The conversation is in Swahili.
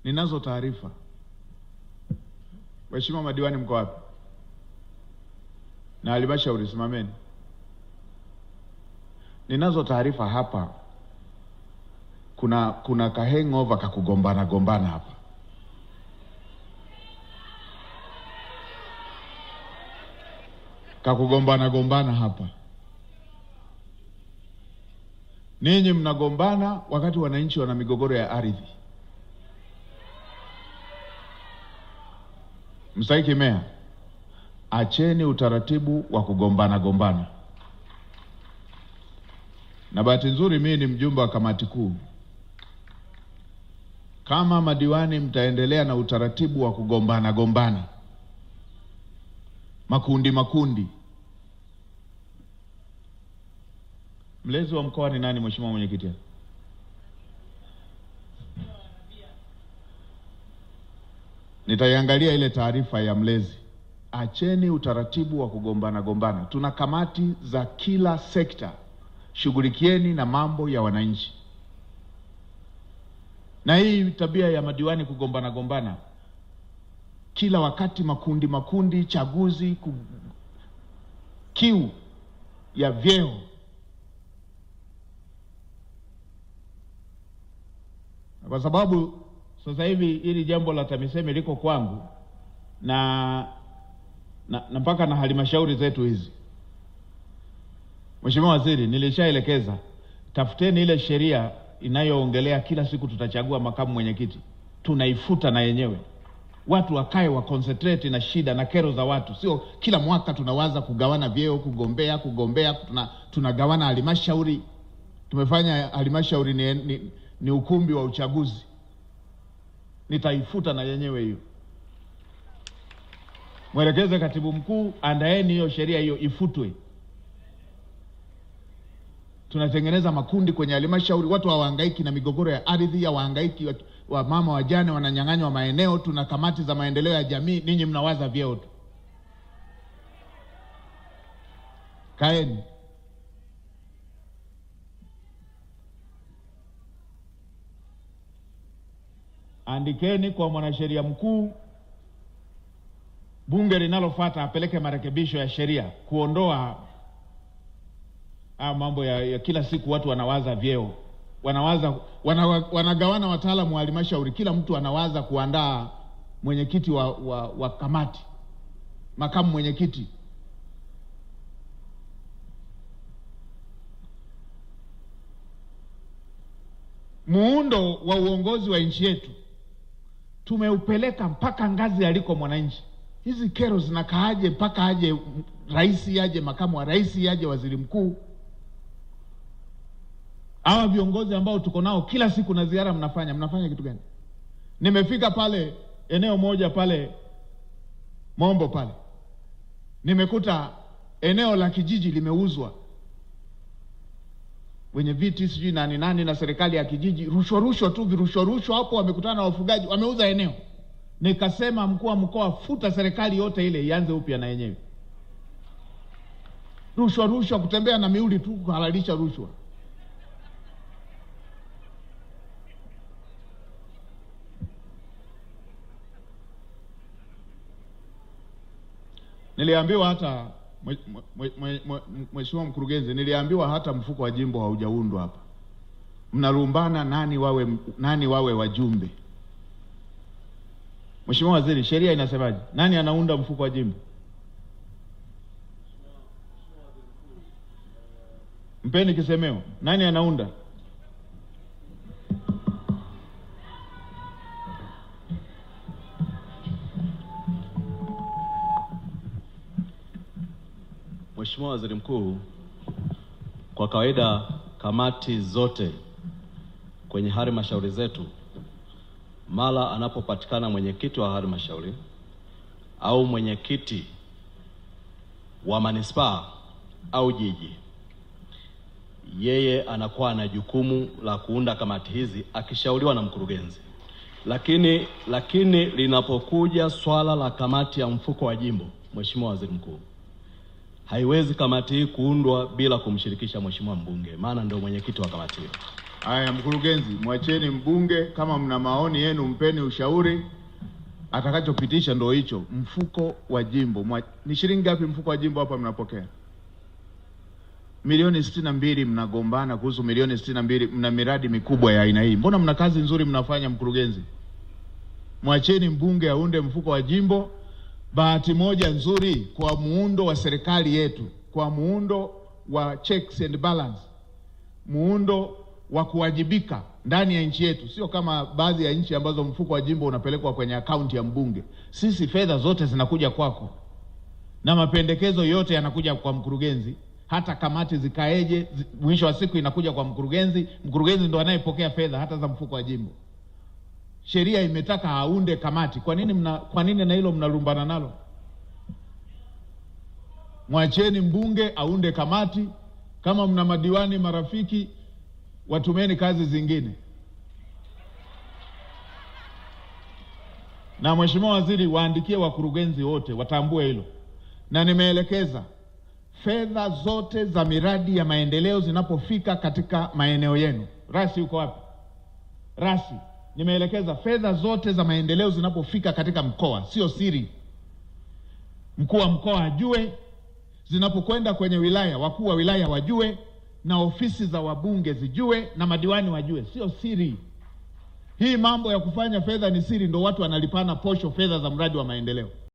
Ninazo taarifa. Mheshimiwa madiwani mko wapi? Na halmashauri simameni. Ninazo taarifa hapa. Kuna ka hangover kakugombana hapa. Kakugombana hapa. Ninyi mnagombana wakati wananchi wana migogoro ya ardhi. Mstahiki Meya, acheni utaratibu wa kugombana. Na bahati nzuri mimi ni mjumbe wa kamati kuu. Kama madiwani mtaendelea na utaratibu wa kugombana, makundi. Mlezi wa mkoa ni nani, Mheshimiwa Mwenyekiti? Nitaiangalia ile taarifa ya mlezi. Acheni utaratibu wa kugombana. Tuna kamati za kila sekta. Shughulikieni na mambo ya wananchi. Na hii tabia ya madiwani kugombana kila wakati, makundi, chaguzi, kiu ya vyeo. Kwa sababu sasa hivi hili jambo la TAMISEMI liko kwangu na mpaka na halmashauri zetu hizi. Mheshimiwa Waziri, nilishaelekeza tafuteni ile sheria inayoongelea kila siku tutachagua makamu mwenyekiti. Tunaifuta na yenyewe. Watu wakae wa concentrate na shida na kero za watu. Sio kila mwaka tunawaza kugawana vyeo, kugombea, tunagawana halmashauri. Tumefanya halmashauri ni ukumbi wa uchaguzi. Nitaifuta na yenyewe hiyo. Mwelekeze katibu mkuu, andaeni hiyo sheria hiyo ifutwe. Tunatengeneza makundi kwenye halmashauri, watu hawahangaiki na migogoro ya ardhi, hawahangaiki wa mama wajane wananyang'anywa maeneo. Tuna kamati za maendeleo ya jamii, ninyi mnawaza vyeo tu. Kaeni. Andikeni kwa mwanasheria mkuu, bunge linalofuata apeleke marekebisho ya sheria kuondoa mambo ya kila siku watu wanawaza vyeo. Wanagawana wataalamu wa halmashauri, kila mtu anawaza kuandaa mwenyekiti wa kamati, makamu mwenyekiti. Muundo wa uongozi wa nchi yetu tumeupeleka mpaka ngazi aliko mwananchi. Hizi kero zinakaaje mpaka aje rais, aje makamu wa rais, aje waziri mkuu? Hawa viongozi ambao tuko nao kila siku na ziara mnafanya kitu gani? Nimefika pale eneo moja pale Mombo pale, nimekuta eneo la kijiji limeuzwa. Wenye viti sijui nani na serikali ya kijiji, rushwa hapo, wamekutana na wafugaji, wameuza eneo. Nikasema mkuu wa mkoa, futa serikali yote ile, ianze upya na yenyewe. Rushwa kutembea na miuli tu kuhalalisha rushwa. Niliambiwa hata Mheshimiwa Mkurugenzi, niliambiwa hata mfuko wa jimbo haujaundwa hapa. Mnalumbana nani wawe wajumbe. Mheshimiwa Waziri, sheria inasemaje? Nani anaunda mfuko wa jimbo? Mpeni kisemeo. Nani anaunda? Mheshimiwa Waziri Mkuu, kwa kawaida kamati zote kwenye halmashauri zetu, mara anapopatikana mwenyekiti wa halmashauri au mwenyekiti wa manispaa au jiji, yeye anakuwa na jukumu la kuunda kamati hizi akishauriwa na mkurugenzi. Lakini linapokuja swala la kamati ya mfuko wa jimbo, Mheshimiwa Waziri Mkuu, haiwezi kamati hii kuundwa bila kumshirikisha Mheshimiwa mbunge, maana ndio mwenyekiti wa kamati hiyo. Haya, mkurugenzi, mwacheni mbunge, kama mna maoni yenu mpeni ushauri, atakachopitisha ndo hicho. Mfuko wa jimbo ni shilingi ngapi mfuko wa jimbo hapa mnapokea? Milioni 62. Mnagombana kuhusu milioni 62. Mna miradi mikubwa ya aina hii. Mbona mna kazi nzuri mnafanya, mkurugenzi? Mwacheni mbunge aunde mfuko wa jimbo. Bahati moja nzuri kwa muundo wa serikali yetu, kwa muundo wa checks and balance, muundo wa kuwajibika ndani ya nchi yetu, sio kama baadhi ya nchi ambazo mfuko wa jimbo unapelekwa kwenye akaunti ya mbunge. Sisi fedha zote zinakuja kwako na mapendekezo yote yanakuja kwa mkurugenzi. Hata kamati zikaeje, mwisho wa siku inakuja kwa mkurugenzi. Mkurugenzi ndo anayepokea fedha hata za mfuko wa jimbo. Sheria imetaka aunde kamati. Kwa nini na hilo mnalumbana nalo? Mwacheni mbunge aunde kamati. Kama mna madiwani marafiki, watumeni kazi zingine. Na Mheshimiwa Waziri, waandikie wakurugenzi wote watambue hilo. Na nimeelekeza fedha zote za miradi ya maendeleo zinapofika katika maeneo yenu. Rasi uko wapi? Rasi, nimeelekeza fedha zote za maendeleo zinapofika katika mkoa, sio siri. Mkuu wa mkoa ajue, zinapokwenda kwenye wilaya, wakuu wa wilaya wajue, na ofisi za wabunge zijue, na madiwani wajue, sio siri. Hii mambo ya kufanya fedha ni siri, ndo watu wanalipana posho fedha za mradi wa maendeleo.